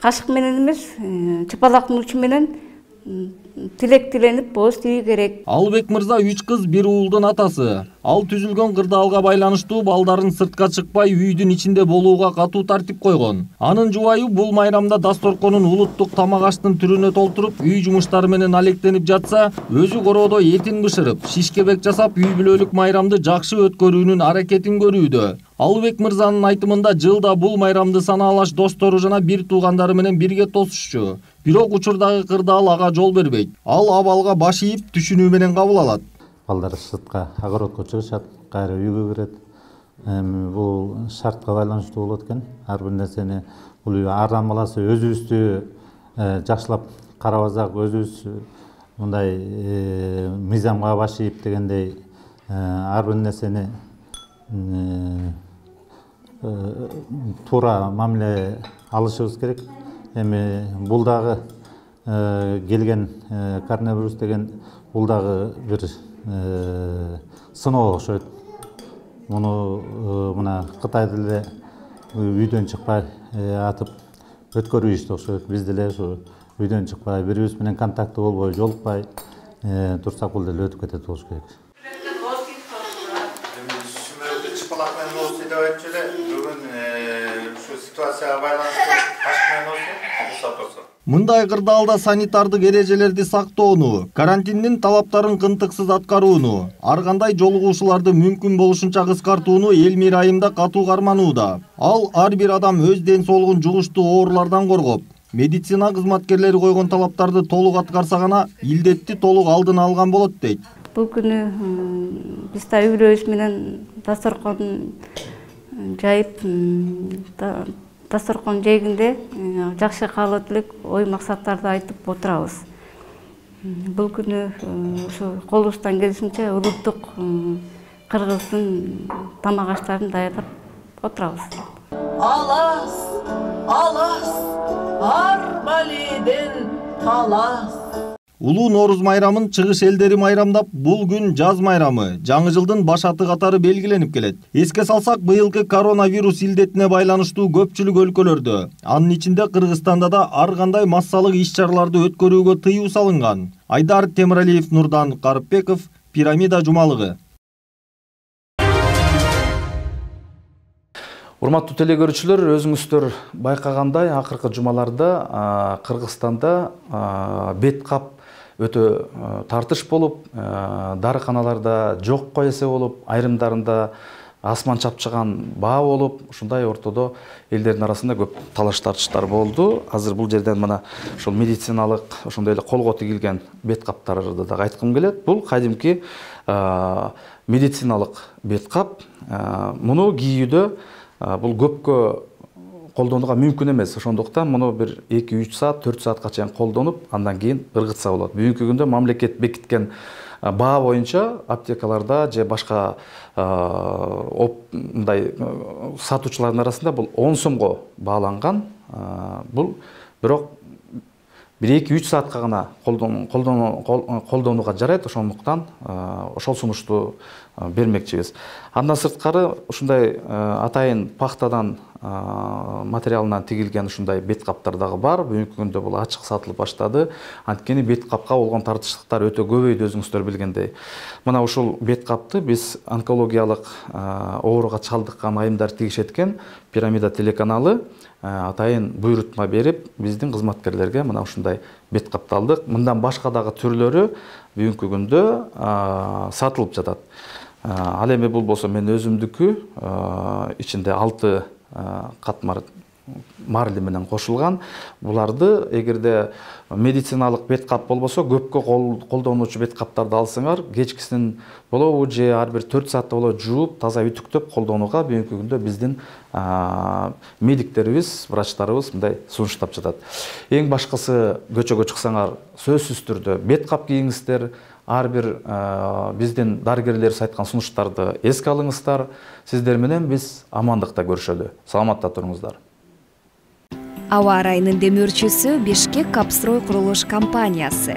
кашык менен эмес, чапалактын учу менен тилек тиленип бооз тийүү керек. Албек мырза 3 кыз 1 уулдун атасы. Ал түзүлгөн кырдаалга байланыштуу балдарын сыртка чыкпай үйдүн ичинде болууга катуу тартип койгон. Анын жубайы бул майрамда дасторконун улуттук тамак аштын түрүнө толтуруп, үй жумуштары менен алектенип жатса, өзү короодо этин бышырып, шишкебек жасап, үй бүлөлүк майрамды жакшы өткөрүүнүн аракетин көрүүдө. Албек мырзанын айтымында жылда бул майрамды санаалаш достору жана бир туугандары менен бирге тосушчу. Бирок учурдагы кырдаал ага жол бербейт. Ал абалга баш ийип түшүнүү менен кабыл алат. Балдар сыртка огородко чыгышат, кайра үйгө кирет. Бул шартка байланыштуу болот экен. Ар бир нерсени бул ардан баласы өзүбүздү жакшылап карабасак, өзүбүз мындай мыйзамга баш ийип дегендей ар бир нерсени туура мамиле алышыбыз керек. Эми бул дагы келген коронавирус деген бул дагы бир сыноо окшойт. Муну мына Кытайда эле үйдөн чыкпай атып өткөрүү ишти окшойт. Биз деле ушу үйдөн чыкпай, бири-бирибиз менен контакты болбой, жолукпай турсак бул деле өтүп кетет болуш керек. Мындай кырдаалда санитардык эрежелерди сактоону, карантиндин талаптарын кынтыксыз аткарууну, ар кандай жолугушууларды мүмкүн болушунча кыскартууну Элмира айымда катуу карманууда. Ал ар бир адам өз ден соолугун жугуштуу оорулардан коргоп, медицина кызматкерлери койгон талаптарды толук аткарса гана илдетти толук алдын алган болот дейт. Бул күнү биз да үйлөрүбүз менен дасторкон жайып, дасторкон жегинде жакшы каалоотулук ой максаттарды айтып отурабыз. Бул күнү ушу колубуздан келишинче улуттук кыргыздын тамак аштарын даярдап отурабыз. Алас, алас, арбалиден талас. Улуу Нооруз майрамын чыгыш элдери майрамдап, бул күн жаз майрамы, жаңы жылдын башаты катары белгиленип келет. Эске салсак, быйылкы коронавирус илдетине байланыштуу көпчүлүк өлкөлөрдө, анын ичинде Кыргызстанда да ар кандай массалык иш-чараларды өткөрүүгө тыюу салынган. Айдар Темиралиев, Нурдан Карыпбеков, Пирамида жумалыгы. Урматтуу телекөрүүчүлөр, өзүңүздөр байкагандай, акыркы жумаларда Кыргызстанда бет кап өтө тартыш болуп, дарыканаларда жок эсе болуп, айрымдарында асман чапчыган баа болуп, ушундай ортодо элдердин арасында көп талаш тартыштар болду. Азыр бул жерден мына ушул медициналык, ошондой эле колго тигилген бет каптарды да айткым келет. Бул кадимки медициналык бет кап. Муну кийүүдө бул көпкө колдонууга мүмкүн эмес. Ошондуктан муну бир 2-3 саат, 4 саатка чейин колдонуп, андан кийин ыргытса болот. Бүгүнкү күндө мамлекет бекиткен баа боюнча аптекаларда же башка мындай сатуучулардын арасында бул 10 сомго бааланган. Бул бирок 1-2-3 саатка гана колдонууга жарайт. Ошондуктан ошол сунушту бермекчибиз. Андан сырткары ушундай атайын пахтадан материалынан тигилген ушундай бет каптар дагы бар. Бүгүнкү күндө бул ачык сатылып баштады. Анткени бет капка болгон тартыштыктар өтө көбөйдү, өзүңүздөр билгендей. Мына ушул бет капты биз онкологиялык ооруга чалдыккан айымдар тигишет экен. Пирамида телеканалы атайын буйрутма берип, биздин кызматкерлерге мына ушундай бет капты алдык. Мындан башка дагы түрлөрү бүгүнкү күндө сатылып жатат. Ал эми бул болсо мен өзүмдүкү, ичинде 6 катмар марли менен кошулган. Буларды эгерде медициналык бет кап болбосо, көпкө колдонуучу бет каптарды алсаңар, кечкисин болобу же ар бир 4 саатта болобу жууп, таза үтүктөп колдонууга бүгүнкү күндө биздин медиктерибиз, врачтарыбыз мындай сунуштап жатат. Эң башкысы, көчөгө чыксаңар, сөзсүз түрдө бет кап кийиңиздер. Ар бир биздин дарыгерлерибиз айткан сунуштарды эске алыңыздар. Сиздер менен биз амандыкта көрүшөлү. Саламатта туруңуздар. Аба ырайынын демөөрчүсү Бишкек Капстрой курулуш компаниясы.